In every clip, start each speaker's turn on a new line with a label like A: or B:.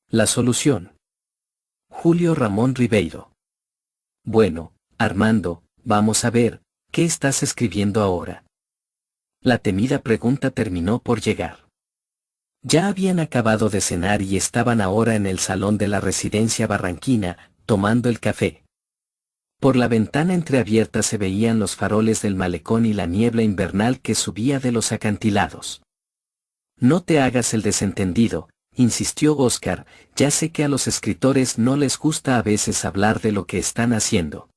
A: La solución. Julio Ramón Ribeiro. Bueno, Armando, vamos a ver, ¿qué estás escribiendo ahora? La temida pregunta terminó por llegar. Ya habían acabado de cenar y estaban ahora en el salón de la residencia barranquina, tomando el café. Por la ventana entreabierta se veían los faroles del malecón y la niebla invernal que subía de los acantilados. No te hagas el desentendido, insistió Óscar, ya sé que a los escritores no les gusta a veces hablar de lo que están haciendo.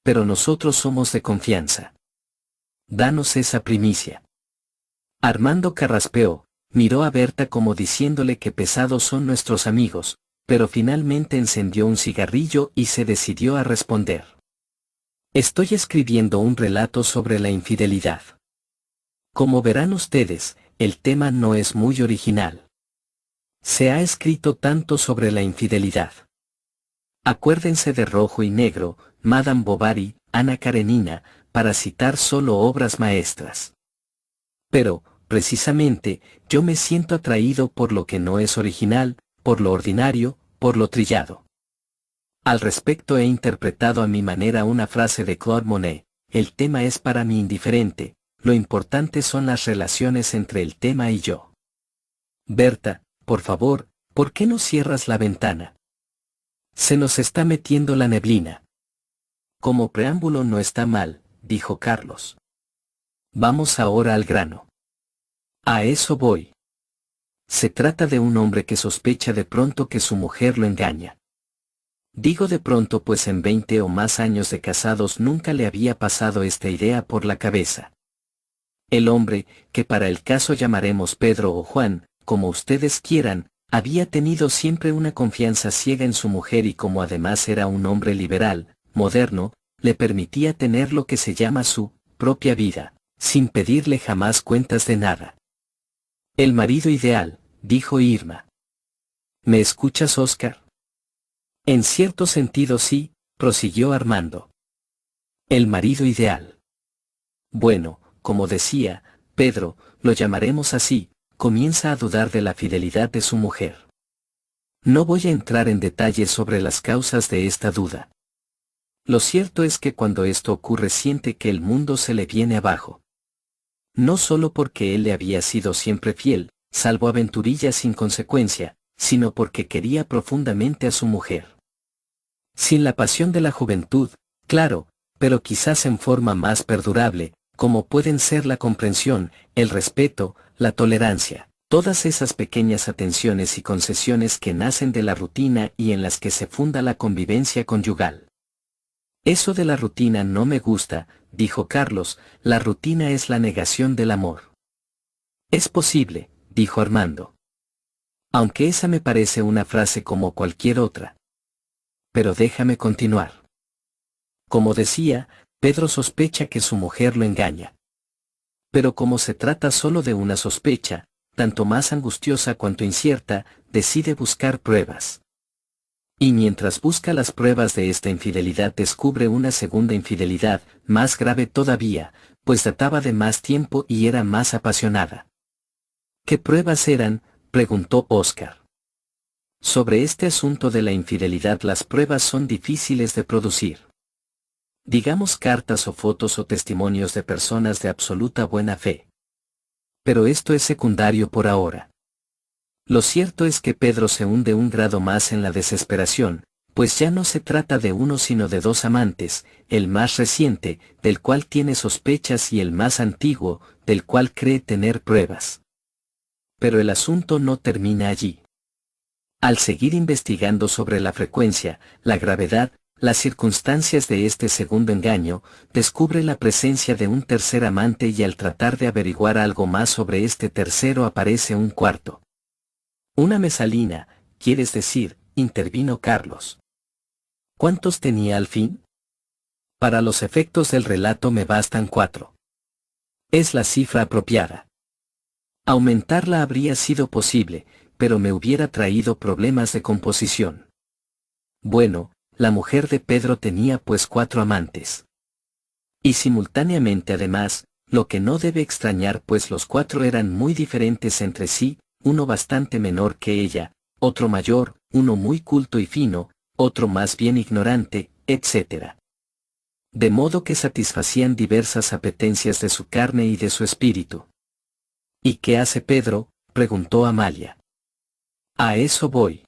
A: Pero nosotros somos de confianza. Danos esa primicia. Armando carraspeó, miró a Berta como diciéndole que pesados son nuestros amigos, pero finalmente encendió un cigarrillo y se decidió a responder. Estoy escribiendo un relato sobre la infidelidad. Como verán ustedes, el tema no es muy original. Se ha escrito tanto sobre la infidelidad. Acuérdense de Rojo y Negro, Madame Bovary, Ana Karenina, para citar solo obras maestras. Pero, precisamente, yo me siento atraído por lo que no es original, por lo ordinario, por lo trillado. Al respecto he interpretado a mi manera una frase de Claude Monet: el tema es para mí indiferente, lo importante son las relaciones entre el tema y yo. Berta, por favor, ¿por qué no cierras la ventana? Se nos está metiendo la neblina. Como preámbulo no está mal, dijo Carlos. Vamos ahora al grano. A eso voy. Se trata de un hombre que sospecha de pronto que su mujer lo engaña. Digo de pronto pues en 20 o más años de casados nunca le había pasado esta idea por la cabeza. El hombre, que para el caso llamaremos Pedro o Juan, como ustedes quieran, había tenido siempre una confianza ciega en su mujer y como además era un hombre liberal, moderno, le permitía tener lo que se llama su propia vida, sin pedirle jamás cuentas de nada. El marido ideal, dijo Irma. ¿Me escuchas, Óscar? En cierto sentido sí, prosiguió Armando. El marido ideal. Bueno, como decía, Pedro, lo llamaremos así, comienza a dudar de la fidelidad de su mujer. No voy a entrar en detalles sobre las causas de esta duda. Lo cierto es que cuando esto ocurre siente que el mundo se le viene abajo. No solo porque él le había sido siempre fiel, salvo aventurillas sin consecuencia, sino porque quería profundamente a su mujer. Sin la pasión de la juventud, claro, pero quizás en forma más perdurable, como pueden ser la comprensión, el respeto, la tolerancia, todas esas pequeñas atenciones y concesiones que nacen de la rutina y en las que se funda la convivencia conyugal. Eso de la rutina no me gusta, dijo Carlos, la rutina es la negación del amor. Es posible, dijo Armando. Aunque esa me parece una frase como cualquier otra. Pero déjame continuar. Como decía, Pedro sospecha que su mujer lo engaña. Pero como se trata solo de una sospecha, tanto más angustiosa cuanto incierta, decide buscar pruebas. Y mientras busca las pruebas de esta infidelidad descubre una segunda infidelidad, más grave todavía, pues databa de más tiempo y era más apasionada. ¿Qué pruebas eran?, preguntó Óscar. Sobre este asunto de la infidelidad las pruebas son difíciles de producir. Digamos cartas o fotos o testimonios de personas de absoluta buena fe. Pero esto es secundario por ahora. Lo cierto es que Pedro se hunde un grado más en la desesperación, pues ya no se trata de uno sino de dos amantes, el más reciente, del cual tiene sospechas y el más antiguo, del cual cree tener pruebas. Pero el asunto no termina allí. Al seguir investigando sobre la frecuencia, la gravedad, las circunstancias de este segundo engaño, descubre la presencia de un tercer amante y al tratar de averiguar algo más sobre este tercero aparece un cuarto. Una mesalina, ¿quieres decir?, intervino Carlos. ¿Cuántos tenía al fin? Para los efectos del relato me bastan 4. Es la cifra apropiada. Aumentarla habría sido posible, pero me hubiera traído problemas de composición. Bueno, la mujer de Pedro tenía pues 4 amantes. Y simultáneamente además, lo que no debe extrañar pues los 4 eran muy diferentes entre sí, uno bastante menor que ella, otro mayor, uno muy culto y fino, otro más bien ignorante, etc. De modo que satisfacían diversas apetencias de su carne y de su espíritu. ¿Y qué hace Pedro?, preguntó Amalia. A eso voy.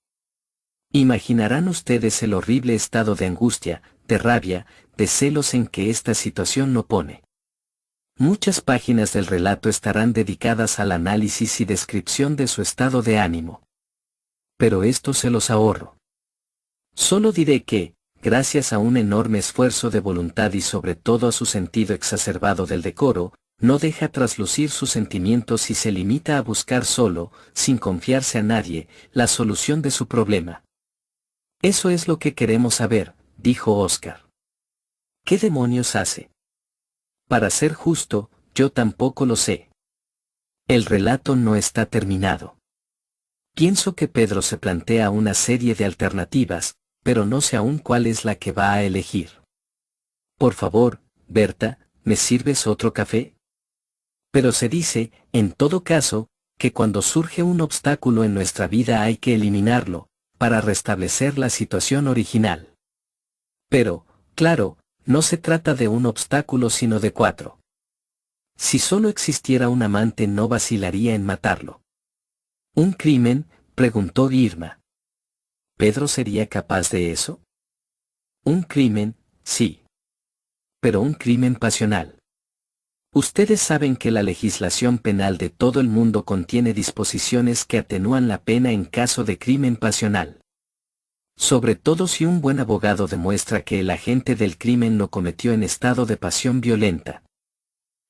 A: Imaginarán ustedes el horrible estado de angustia, de rabia, de celos en que esta situación lo pone. Muchas páginas del relato estarán dedicadas al análisis y descripción de su estado de ánimo. Pero esto se los ahorro. Solo diré que, gracias a un enorme esfuerzo de voluntad y sobre todo a su sentido exacerbado del decoro, no deja traslucir sus sentimientos y se limita a buscar solo, sin confiarse a nadie, la solución de su problema. Eso es lo que queremos saber, dijo Oscar. ¿Qué demonios hace? Para ser justo, yo tampoco lo sé. El relato no está terminado. Pienso que Pedro se plantea una serie de alternativas, pero no sé aún cuál es la que va a elegir. Por favor, Berta, ¿me sirves otro café? Pero se dice, en todo caso, que cuando surge un obstáculo en nuestra vida hay que eliminarlo, para restablecer la situación original. Pero, claro, no se trata de un obstáculo sino de 4. Si solo existiera un amante no vacilaría en matarlo. ¿Un crimen?, preguntó Irma. ¿Pedro sería capaz de eso? Un crimen, sí. Pero un crimen pasional. Ustedes saben que la legislación penal de todo el mundo contiene disposiciones que atenúan la pena en caso de crimen pasional. Sobre todo si un buen abogado demuestra que el agente del crimen lo cometió en estado de pasión violenta.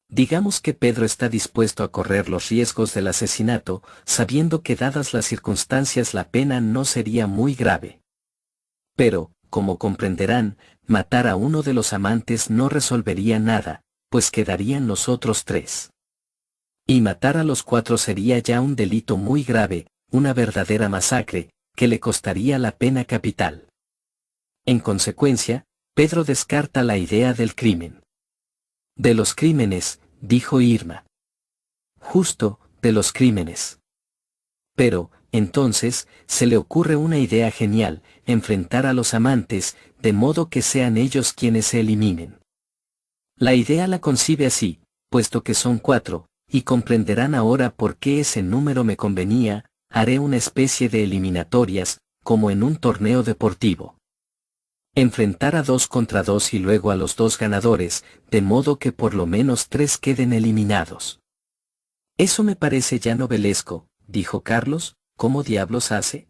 A: Digamos que Pedro está dispuesto a correr los riesgos del asesinato, sabiendo que dadas las circunstancias la pena no sería muy grave. Pero, como comprenderán, matar a uno de los amantes no resolvería nada, pues quedarían los otros 3. Y matar a los 4 sería ya un delito muy grave, una verdadera masacre, que le costaría la pena capital. En consecuencia, Pedro descarta la idea del crimen. De los crímenes, dijo Irma. Justo, de los crímenes. Pero, entonces, se le ocurre una idea genial, enfrentar a los amantes, de modo que sean ellos quienes se eliminen. La idea la concibe así, puesto que son 4, y comprenderán ahora por qué ese número me convenía, haré una especie de eliminatorias, como en un torneo deportivo. Enfrentar a 2 contra 2 y luego a los 2 ganadores, de modo que por lo menos 3 queden eliminados. Eso me parece ya novelesco, dijo Carlos, ¿cómo diablos hace?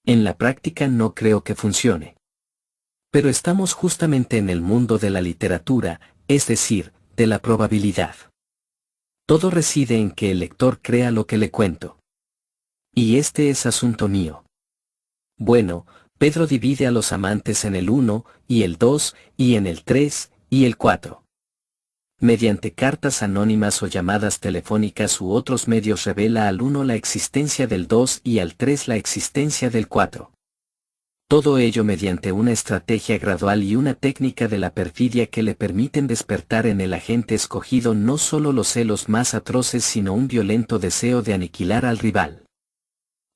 A: En la práctica no creo que funcione. Pero estamos justamente en el mundo de la literatura, es decir, de la probabilidad. Todo reside en que el lector crea lo que le cuento. Y este es asunto mío. Bueno, Pedro divide a los amantes en el 1, y el 2, y en el 3, y el 4. Mediante cartas anónimas o llamadas telefónicas u otros medios revela al 1 la existencia del 2 y al 3 la existencia del 4. Todo ello mediante una estrategia gradual y una técnica de la perfidia que le permiten despertar en el agente escogido no solo los celos más atroces sino un violento deseo de aniquilar al rival.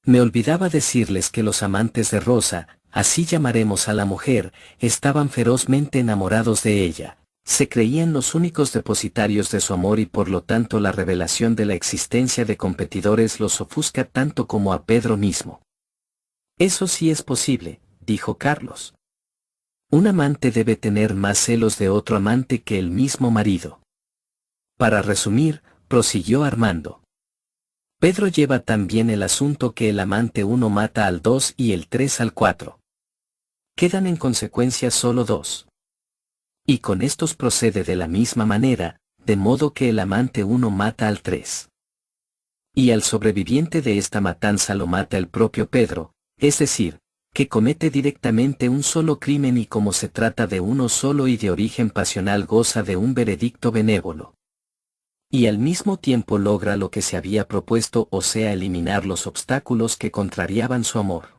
A: Me olvidaba decirles que los amantes de Rosa, así llamaremos a la mujer, estaban ferozmente enamorados de ella, se creían los únicos depositarios de su amor y por lo tanto la revelación de la existencia de competidores los ofusca tanto como a Pedro mismo. Eso sí es posible, dijo Carlos. Un amante debe tener más celos de otro amante que el mismo marido. Para resumir, prosiguió Armando. Pedro lleva tan bien el asunto que el amante 1 mata al 2 y el 3 al 4. Quedan en consecuencia solo 2. Y con estos procede de la misma manera, de modo que el amante 1 mata al 3. Y al sobreviviente de esta matanza lo mata el propio Pedro, es decir, que comete directamente un solo crimen y como se trata de uno solo y de origen pasional goza de un veredicto benévolo. Y al mismo tiempo logra lo que se había propuesto, o sea, eliminar los obstáculos que contrariaban su amor.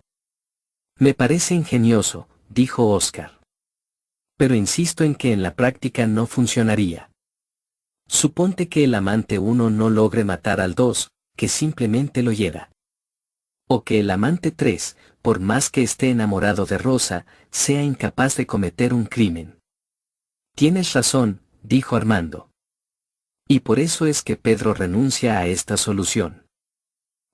A: Me parece ingenioso, dijo Oscar. Pero insisto en que en la práctica no funcionaría. Suponte que el amante 1 no logre matar al 2, que simplemente lo hiera. O que el amante 3, por más que esté enamorado de Rosa, sea incapaz de cometer un crimen. Tienes razón, dijo Armando. Y por eso es que Pedro renuncia a esta solución.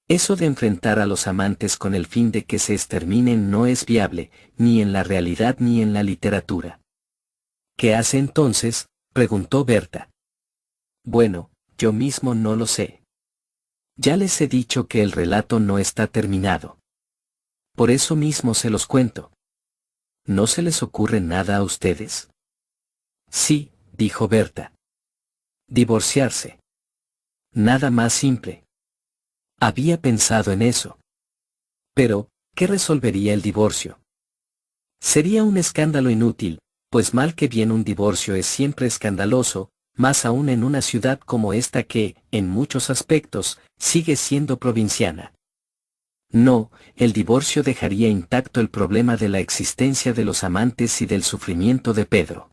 A: Eso de enfrentar a los amantes con el fin de que se exterminen no es viable, ni en la realidad ni en la literatura. ¿Qué hace entonces?, preguntó Berta. Bueno, yo mismo no lo sé. Ya les he dicho que el relato no está terminado. Por eso mismo se los cuento. ¿No se les ocurre nada a ustedes? Sí, dijo Berta. Divorciarse. Nada más simple. Había pensado en eso. Pero, ¿qué resolvería el divorcio? Sería un escándalo inútil, pues mal que bien un divorcio es siempre escandaloso, más aún en una ciudad como esta que, en muchos aspectos, sigue siendo provinciana. No, el divorcio dejaría intacto el problema de la existencia de los amantes y del sufrimiento de Pedro.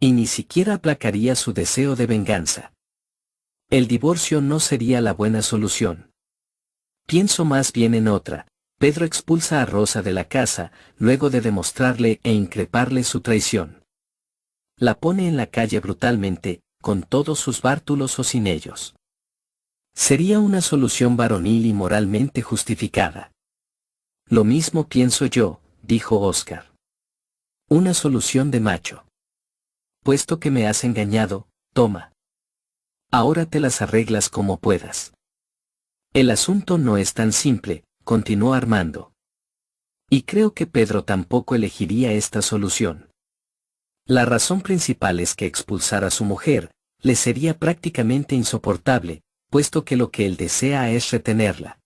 A: Y ni siquiera aplacaría su deseo de venganza. El divorcio no sería la buena solución. Pienso más bien en otra. Pedro expulsa a Rosa de la casa, luego de demostrarle e increparle su traición. La pone en la calle brutalmente, con todos sus bártulos o sin ellos. Sería una solución varonil y moralmente justificada. Lo mismo pienso yo, dijo Oscar. Una solución de macho. Puesto que me has engañado, toma. Ahora te las arreglas como puedas. El asunto no es tan simple, continuó Armando. Y creo que Pedro tampoco elegiría esta solución. La razón principal es que expulsar a su mujer le sería prácticamente insoportable, puesto que lo que él desea es retenerla.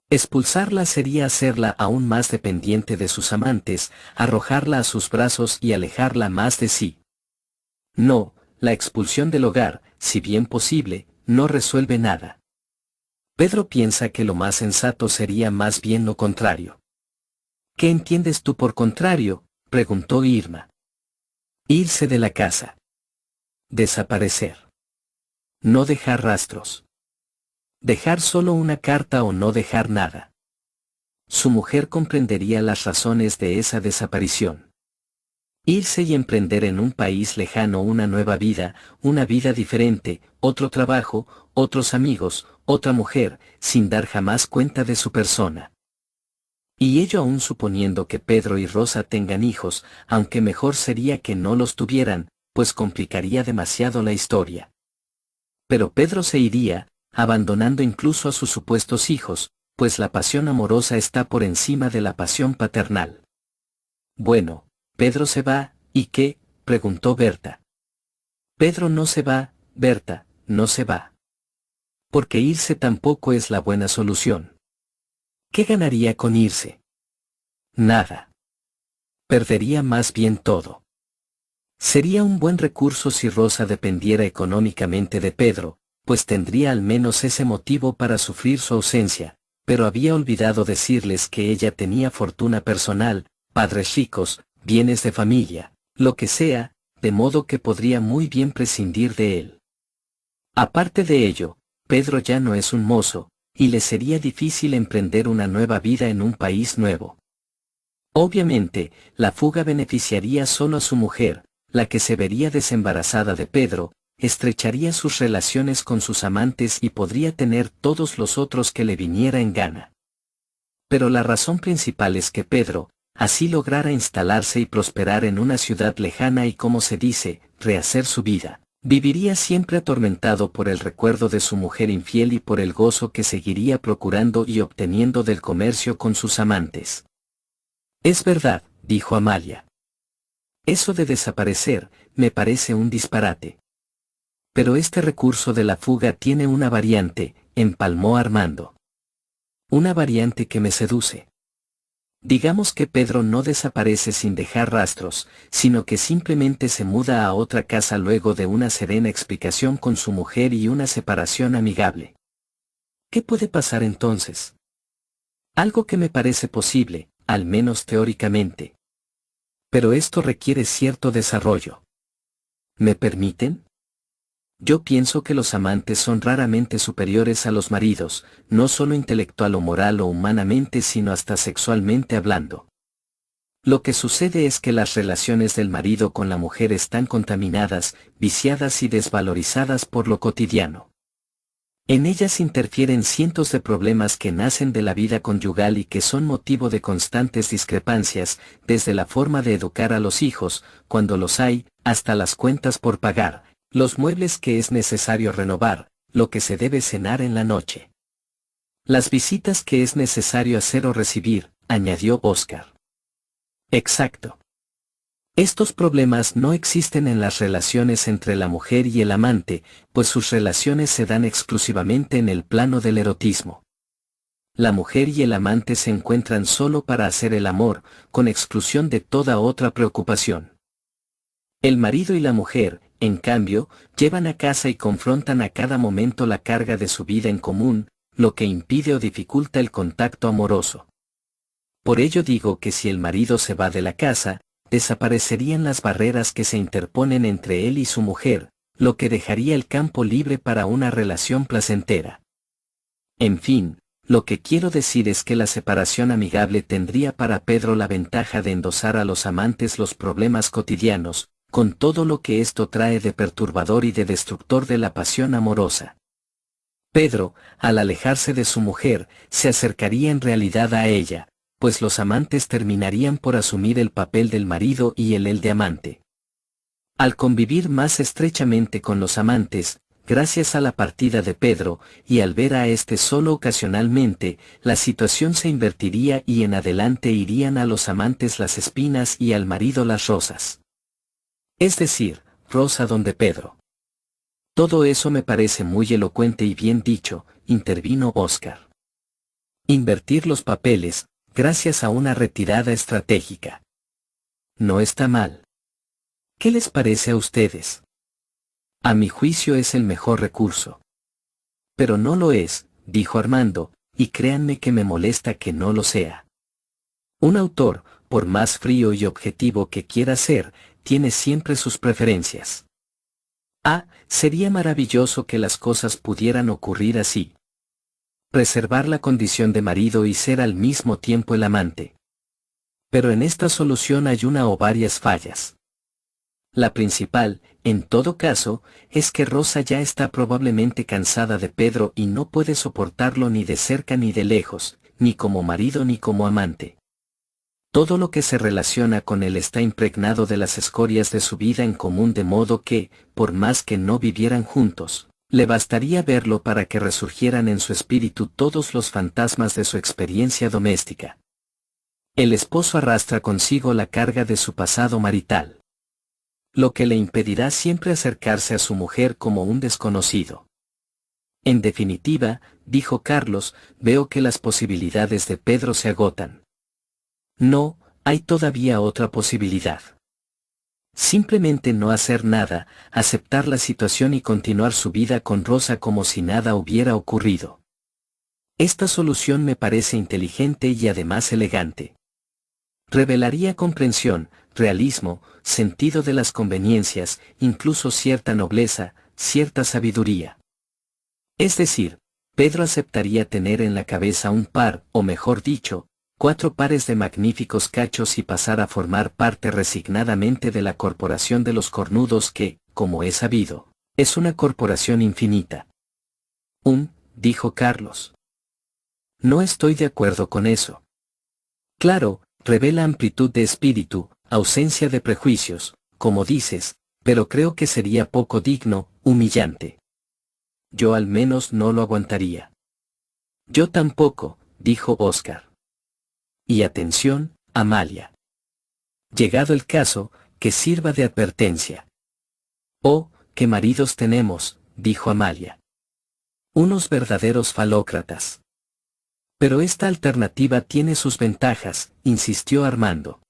A: Expulsarla sería hacerla aún más dependiente de sus amantes, arrojarla a sus brazos y alejarla más de sí. No, la expulsión del hogar, si bien posible, no resuelve nada. Pedro piensa que lo más sensato sería más bien lo contrario. ¿Qué entiendes tú por contrario?, preguntó Irma. Irse de la casa. Desaparecer. No dejar rastros. Dejar solo una carta o no dejar nada. Su mujer comprendería las razones de esa desaparición. Irse y emprender en un país lejano una nueva vida, una vida diferente, otro trabajo, otros amigos, otra mujer, sin dar jamás cuenta de su persona. Y ello aún suponiendo que Pedro y Rosa tengan hijos, aunque mejor sería que no los tuvieran, pues complicaría demasiado la historia. Pero Pedro se iría, abandonando incluso a sus supuestos hijos, pues la pasión amorosa está por encima de la pasión paternal. Bueno, Pedro se va, ¿y qué?, preguntó Berta. Pedro no se va, Berta, no se va. Porque irse tampoco es la buena solución. ¿Qué ganaría con irse? Nada. Perdería más bien todo. Sería un buen recurso si Rosa dependiera económicamente de Pedro, pues tendría al menos ese motivo para sufrir su ausencia, pero había olvidado decirles que ella tenía fortuna personal, padres ricos, bienes de familia, lo que sea, de modo que podría muy bien prescindir de él. Aparte de ello, Pedro ya no es un mozo, y le sería difícil emprender una nueva vida en un país nuevo. Obviamente, la fuga beneficiaría solo a su mujer, la que se vería desembarazada de Pedro, estrecharía sus relaciones con sus amantes y podría tener todos los otros que le viniera en gana. Pero la razón principal es que Pedro, así lograra instalarse y prosperar en una ciudad lejana y, como se dice, rehacer su vida, viviría siempre atormentado por el recuerdo de su mujer infiel y por el gozo que seguiría procurando y obteniendo del comercio con sus amantes. Es verdad, dijo Amalia. Eso de desaparecer, me parece un disparate. Pero este recurso de la fuga tiene una variante, empalmó Armando. Una variante que me seduce. Digamos que Pedro no desaparece sin dejar rastros, sino que simplemente se muda a otra casa luego de una serena explicación con su mujer y una separación amigable. ¿Qué puede pasar entonces? Algo que me parece posible, al menos teóricamente. Pero esto requiere cierto desarrollo. ¿Me permiten? Yo pienso que los amantes son raramente superiores a los maridos, no solo intelectual o moral o humanamente sino hasta sexualmente hablando. Lo que sucede es que las relaciones del marido con la mujer están contaminadas, viciadas y desvalorizadas por lo cotidiano. En ellas interfieren cientos de problemas que nacen de la vida conyugal y que son motivo de constantes discrepancias, desde la forma de educar a los hijos, cuando los hay, hasta las cuentas por pagar, los muebles que es necesario renovar, lo que se debe cenar en la noche, las visitas que es necesario hacer o recibir, añadió Oscar. Exacto. Estos problemas no existen en las relaciones entre la mujer y el amante, pues sus relaciones se dan exclusivamente en el plano del erotismo. La mujer y el amante se encuentran solo para hacer el amor, con exclusión de toda otra preocupación. El marido y la mujer, en cambio, llevan a casa y confrontan a cada momento la carga de su vida en común, lo que impide o dificulta el contacto amoroso. Por ello digo que si el marido se va de la casa, desaparecerían las barreras que se interponen entre él y su mujer, lo que dejaría el campo libre para una relación placentera. En fin, lo que quiero decir es que la separación amigable tendría para Pedro la ventaja de endosar a los amantes los problemas cotidianos, con todo lo que esto trae de perturbador y de destructor de la pasión amorosa. Pedro, al alejarse de su mujer, se acercaría en realidad a ella, pues los amantes terminarían por asumir el papel del marido y el de amante. Al convivir más estrechamente con los amantes, gracias a la partida de Pedro, y al ver a este solo ocasionalmente, la situación se invertiría y en adelante irían a los amantes las espinas y al marido las rosas. Es decir, rosa donde Pedro. Todo eso me parece muy elocuente y bien dicho, intervino Oscar. Invertir los papeles, gracias a una retirada estratégica. No está mal. ¿Qué les parece a ustedes? A mi juicio es el mejor recurso. Pero no lo es, dijo Armando, y créanme que me molesta que no lo sea. Un autor, por más frío y objetivo que quiera ser, tiene siempre sus preferencias. Sería maravilloso que las cosas pudieran ocurrir así. Preservar la condición de marido y ser al mismo tiempo el amante. Pero en esta solución hay una o varias fallas. La principal, en todo caso, es que Rosa ya está probablemente cansada de Pedro y no puede soportarlo ni de cerca ni de lejos, ni como marido ni como amante. Todo lo que se relaciona con él está impregnado de las escorias de su vida en común, de modo que, por más que no vivieran juntos, le bastaría verlo para que resurgieran en su espíritu todos los fantasmas de su experiencia doméstica. El esposo arrastra consigo la carga de su pasado marital, lo que le impedirá siempre acercarse a su mujer como un desconocido. En definitiva, dijo Carlos, veo que las posibilidades de Pedro se agotan. No, hay todavía otra posibilidad. Simplemente no hacer nada, aceptar la situación y continuar su vida con Rosa como si nada hubiera ocurrido. Esta solución me parece inteligente y además elegante. Revelaría comprensión, realismo, sentido de las conveniencias, incluso cierta nobleza, cierta sabiduría. Es decir, Pedro aceptaría tener en la cabeza un par, o mejor dicho, 4 pares de magníficos cachos y pasar a formar parte resignadamente de la corporación de los cornudos que, como es sabido, es una corporación infinita. Dijo Carlos. No estoy de acuerdo con eso. Claro, revela amplitud de espíritu, ausencia de prejuicios, como dices, pero creo que sería poco digno, humillante. Yo al menos no lo aguantaría. Yo tampoco, dijo Oscar. Y atención, Amalia. Llegado el caso, que sirva de advertencia. Oh, qué maridos tenemos, dijo Amalia. Unos verdaderos falócratas. Pero esta alternativa tiene sus ventajas, insistió Armando.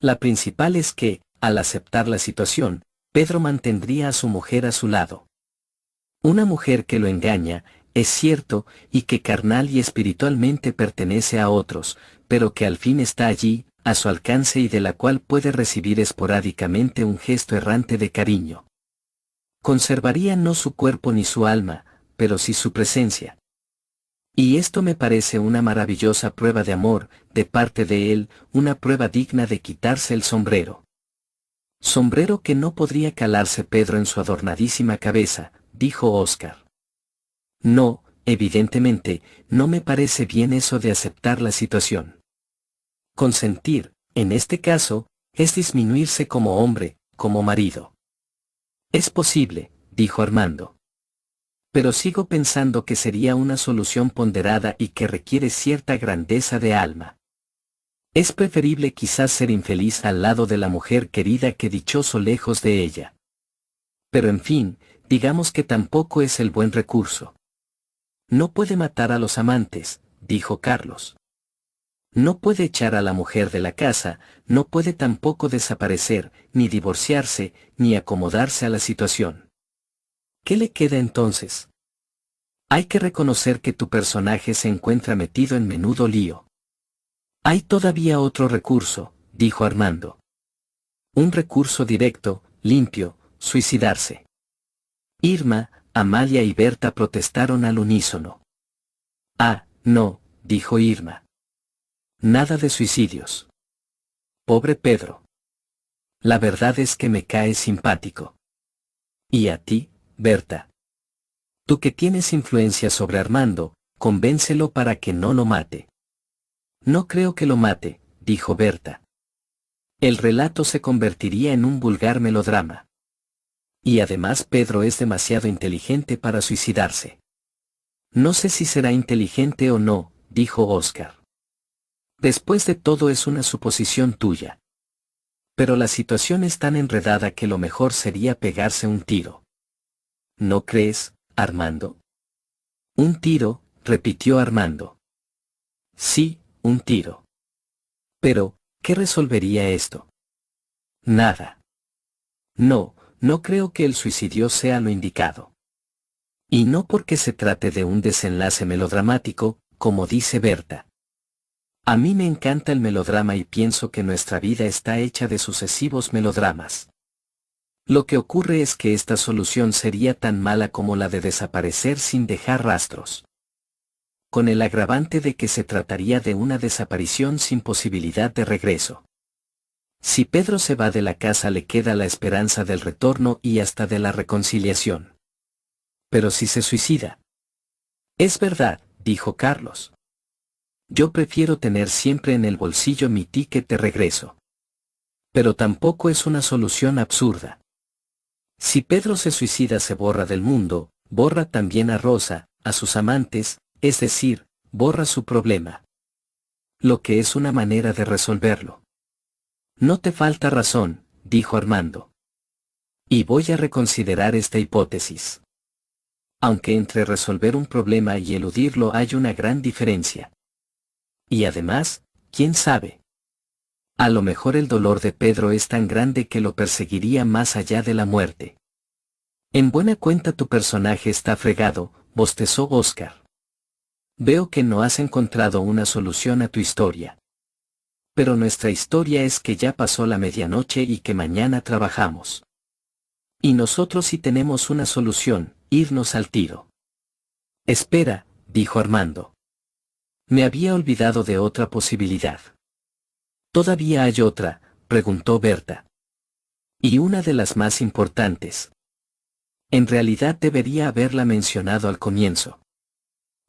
A: La principal es que, al aceptar la situación, Pedro mantendría a su mujer a su lado. Una mujer que lo engaña, es cierto, y que carnal y espiritualmente pertenece a otros, pero que al fin está allí, a su alcance y de la cual puede recibir esporádicamente un gesto errante de cariño. Conservaría no su cuerpo ni su alma, pero sí su presencia. Y esto me parece una maravillosa prueba de amor, de parte de él, una prueba digna de quitarse el sombrero. Sombrero que no podría calarse Pedro en su adornadísima cabeza, dijo Óscar. No, evidentemente, no me parece bien eso de aceptar la situación. Consentir, en este caso, es disminuirse como hombre, como marido. Es posible, dijo Armando. Pero sigo pensando que sería una solución ponderada y que requiere cierta grandeza de alma. Es preferible quizás ser infeliz al lado de la mujer querida que dichoso lejos de ella. Pero en fin, digamos que tampoco es el buen recurso. No puede matar a los amantes, dijo Carlos. No puede echar a la mujer de la casa, no puede tampoco desaparecer, ni divorciarse, ni acomodarse a la situación. ¿Qué le queda entonces? Hay que reconocer que tu personaje se encuentra metido en menudo lío. Hay todavía otro recurso, dijo Armando. Un recurso directo, limpio, suicidarse. Irma, Amalia y Berta protestaron al unísono. Ah, no, dijo Irma. Nada de suicidios. Pobre Pedro. La verdad es que me cae simpático. ¿Y a ti, Berta? Tú que tienes influencia sobre Armando, convéncelo para que no lo mate. No creo que lo mate, dijo Berta. El relato se convertiría en un vulgar melodrama. Y además Pedro es demasiado inteligente para suicidarse. No sé si será inteligente o no, dijo Óscar. Después de todo es una suposición tuya. Pero la situación es tan enredada que lo mejor sería pegarse un tiro. ¿No crees, Armando? Un tiro, repitió Armando. Sí, un tiro. Pero, ¿qué resolvería esto? Nada. No, no creo que el suicidio sea lo indicado. Y no porque se trate de un desenlace melodramático, como dice Berta. A mí me encanta el melodrama y pienso que nuestra vida está hecha de sucesivos melodramas. Lo que ocurre es que esta solución sería tan mala como la de desaparecer sin dejar rastros. Con el agravante de que se trataría de una desaparición sin posibilidad de regreso. Si Pedro se va de la casa le queda la esperanza del retorno y hasta de la reconciliación. Pero si se suicida. Es verdad, dijo Carlos. Yo prefiero tener siempre en el bolsillo mi ticket de regreso. Pero tampoco es una solución absurda. Si Pedro se suicida se borra del mundo, borra también a Rosa, a sus amantes, es decir, borra su problema. Lo que es una manera de resolverlo. No te falta razón, dijo Armando. Y voy a reconsiderar esta hipótesis. Aunque entre resolver un problema y eludirlo hay una gran diferencia. Y además, ¿quién sabe? A lo mejor el dolor de Pedro es tan grande que lo perseguiría más allá de la muerte. En buena cuenta tu personaje está fregado, bostezó Óscar. Veo que no has encontrado una solución a tu historia. Pero nuestra historia es que ya pasó la medianoche y que mañana trabajamos. Y nosotros sí tenemos una solución, irnos al tiro. Espera, dijo Armando. Me había olvidado de otra posibilidad. ¿Todavía hay otra?, preguntó Berta. Y una de las más importantes. En realidad debería haberla mencionado al comienzo.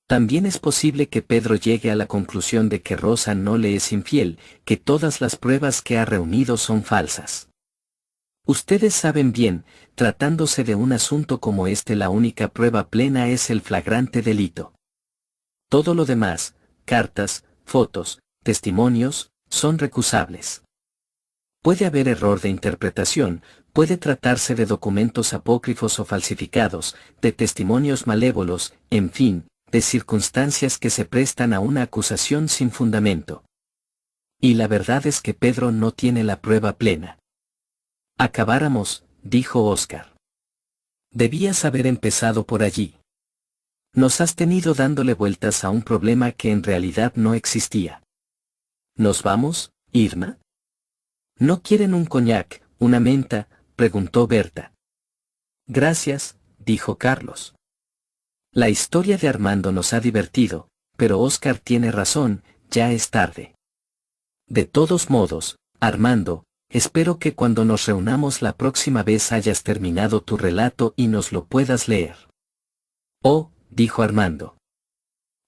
A: También es posible que Pedro llegue a la conclusión de que Rosa no le es infiel, que todas las pruebas que ha reunido son falsas. Ustedes saben bien, tratándose de un asunto como este la única prueba plena es el flagrante delito. Todo lo demás, cartas, fotos, testimonios, son recusables. Puede haber error de interpretación, puede tratarse de documentos apócrifos o falsificados, de testimonios malévolos, en fin, de circunstancias que se prestan a una acusación sin fundamento. Y la verdad es que Pedro no tiene la prueba plena. Acabáramos, dijo Óscar. Debías haber empezado por allí. Nos has tenido dándole vueltas a un problema que en realidad no existía. ¿Nos vamos, Irma? ¿No quieren un coñac, una menta?, preguntó Berta. Gracias, dijo Carlos. La historia de Armando nos ha divertido, pero Oscar tiene razón, ya es tarde. De todos modos, Armando, espero que cuando nos reunamos la próxima vez hayas terminado tu relato y nos lo puedas leer. Oh, dijo Armando.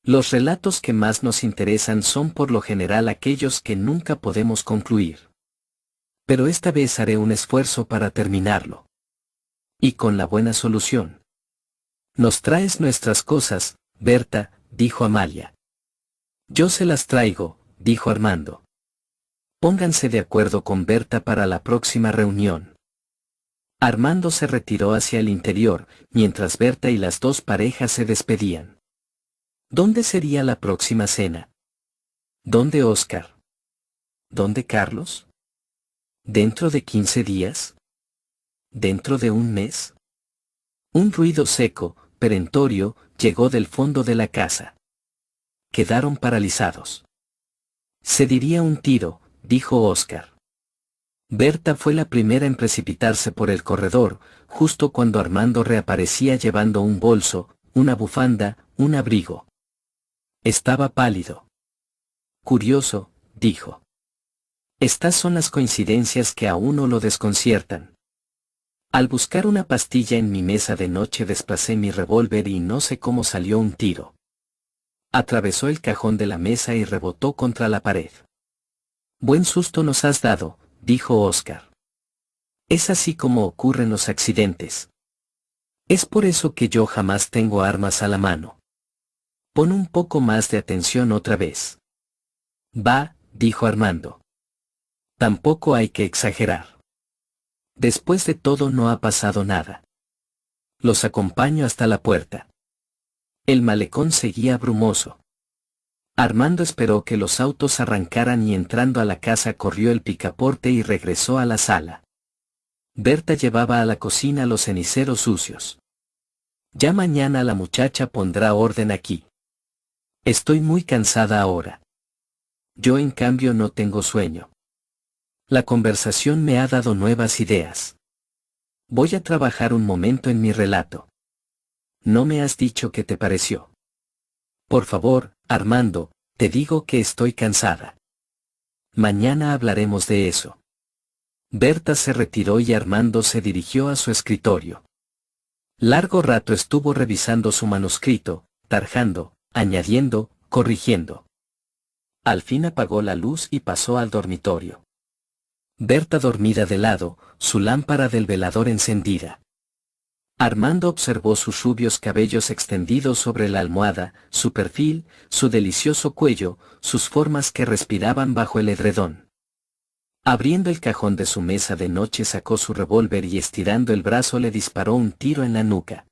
A: Los relatos que más nos interesan son por lo general aquellos que nunca podemos concluir. Pero esta vez haré un esfuerzo para terminarlo. Y con la buena solución. Nos traes nuestras cosas, Berta, dijo Amalia. Yo se las traigo, dijo Armando. Pónganse de acuerdo con Berta para la próxima reunión. Armando se retiró hacia el interior, mientras Berta y las dos parejas se despedían. ¿Dónde sería la próxima cena? ¿Dónde Oscar? ¿Dónde Carlos? ¿Dentro de 15 días? ¿Dentro de un mes? Un ruido seco, perentorio, llegó del fondo de la casa. Quedaron paralizados. Se diría un tiro, dijo Oscar. Berta fue la primera en precipitarse por el corredor, justo cuando Armando reaparecía llevando un bolso, una bufanda, un abrigo. Estaba pálido. Curioso, dijo. Estas son las coincidencias que a uno lo desconciertan. Al buscar una pastilla en mi mesa de noche desplacé mi revólver y no sé cómo salió un tiro. Atravesó el cajón de la mesa y rebotó contra la pared. Buen susto nos has dado, dijo Oscar. Es así como ocurren los accidentes. Es por eso que yo jamás tengo armas a la mano. Pon un poco más de atención otra vez. Va, dijo Armando. Tampoco hay que exagerar. Después de todo no ha pasado nada. Los acompaño hasta la puerta. El malecón seguía brumoso. Armando esperó que los autos arrancaran y entrando a la casa corrió el picaporte y regresó a la sala. Berta llevaba a la cocina los ceniceros sucios. Ya mañana la muchacha pondrá orden aquí. Estoy muy cansada ahora. Yo en cambio no tengo sueño. La conversación me ha dado nuevas ideas. Voy a trabajar un momento en mi relato. ¿No me has dicho qué te pareció? Por favor, Armando, te digo que estoy cansada. Mañana hablaremos de eso. Berta se retiró y Armando se dirigió a su escritorio. Largo rato estuvo revisando su manuscrito, tarjando, añadiendo, corrigiendo. Al fin apagó la luz y pasó al dormitorio. Berta dormida de lado, su lámpara del velador encendida. Armando observó sus rubios cabellos extendidos sobre la almohada, su perfil, su delicioso cuello, sus formas que respiraban bajo el edredón. Abriendo el cajón de su mesa de noche sacó su revólver y estirando el brazo le disparó un tiro en la nuca.